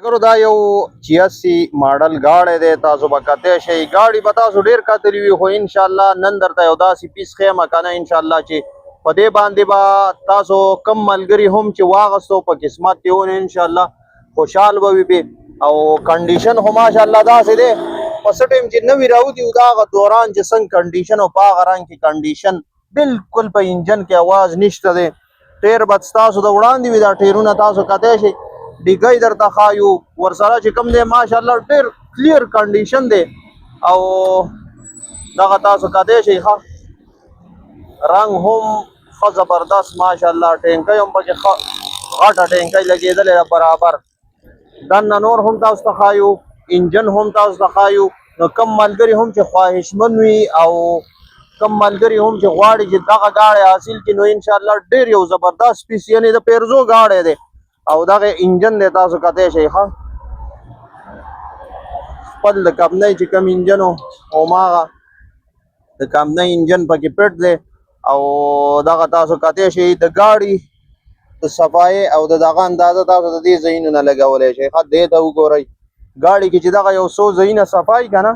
ګورو دا یو 86 ماډل گاډی دی تاسو به کتلی شئ ګاډي به تاسو ډېر کتلي وي خو انشاءالله نن درته یو داسې پیس ښیم که نه انشاءالله چې په دې باندې به تاسو کم ملګري هم چې واغستو په قسمت کې ونې انشاءالله خوشحال به وي پې او کنډیشن خو ماشاءالله داسې دی په څه ټایم چې نوي راوځي د هغه دوران چې څنګه کنډیشن او په هغه رنګ کې کنډیشن بلکل په انجن کې اواز نشته دی ټیر به ستاسو د وړاندې وي دا ټیرونه تاسو کتلی شئ ډیګی درته ښایو ورسره چې کوم دی ماشاءالله ډېر کلیر کنډیشن دی او دغه تاسو کتلی شئ ښه رنګ هم ښه زبردست ماشاءالله ټینکۍ هم پکې ښه غټه ټینکۍ لګېدلې ده برابر دننه نور هم تاسو ته ښایو انجن هم تاسو ته ښایو نو کم ملګري هم چې خواهشمن وي او کم ملګري هم چې غواړي چې دغه ګاډی حاصل کړي نو انشاءالله ډېر یو زبردست پیس یعنې د پیرزو ګاډی دی او دغه انجن دی تاسو کتلی شئ ښه خپل د کمپنۍ چې کوم انجن و هماغه د کمپنۍ انجن پکې پټ دی او دغه تاسو کتلی شئ د ګاډي د صفایۍ او د دغه اندازه تاسو د دې ځایونو نه لګولی شئ ښه دې ته وګورئ ګاډي کې چې دغه یو څو ځایونه صفایي که نه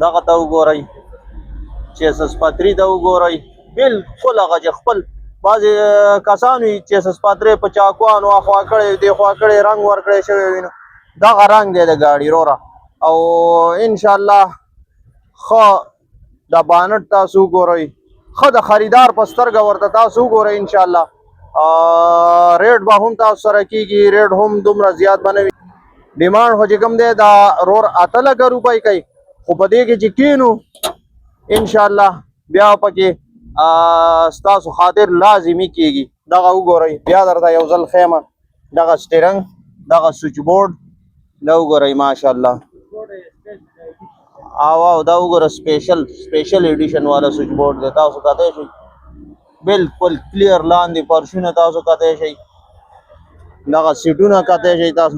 دغه ته وګورئ چیسس پتري ته وګورئ بلکل هغه چې خپل بعضې کسان وي چیسس پترۍ په چاقوانو اخوا کړی دې خوا کړی رنګ ورکړی شوی وي نو دغه رنګ دی د ګاډي وروره او انشاءالله ښه د بانټ تاسو وګورئ ښه د خریدار په سترګه ورته تاسو وګورئ انشاءالله ریټ به هم تاسو سره کېږي ریټ هم دومره زیات به نه وي ډیمانډ خو چې کوم دی دا رور 8 لکه روپۍ کوي خو په دې کې چې کینو انشاءالله بیا پکې ستاسو خاطر لازمي کېږي دغه وګورئ بیا درته یو ځل ښیمه دغه سټیرنګ دغه سویچ بورډ دا وګورئ ماشاءالله او دا وګوره سپیشل ایډیشن والا سویچ بورډ دی تاسو کتلی شئ بلکل کلیر لاندې فرشونه تاسو کتلی شئ دغه سیټونه کتلی شئ تاسو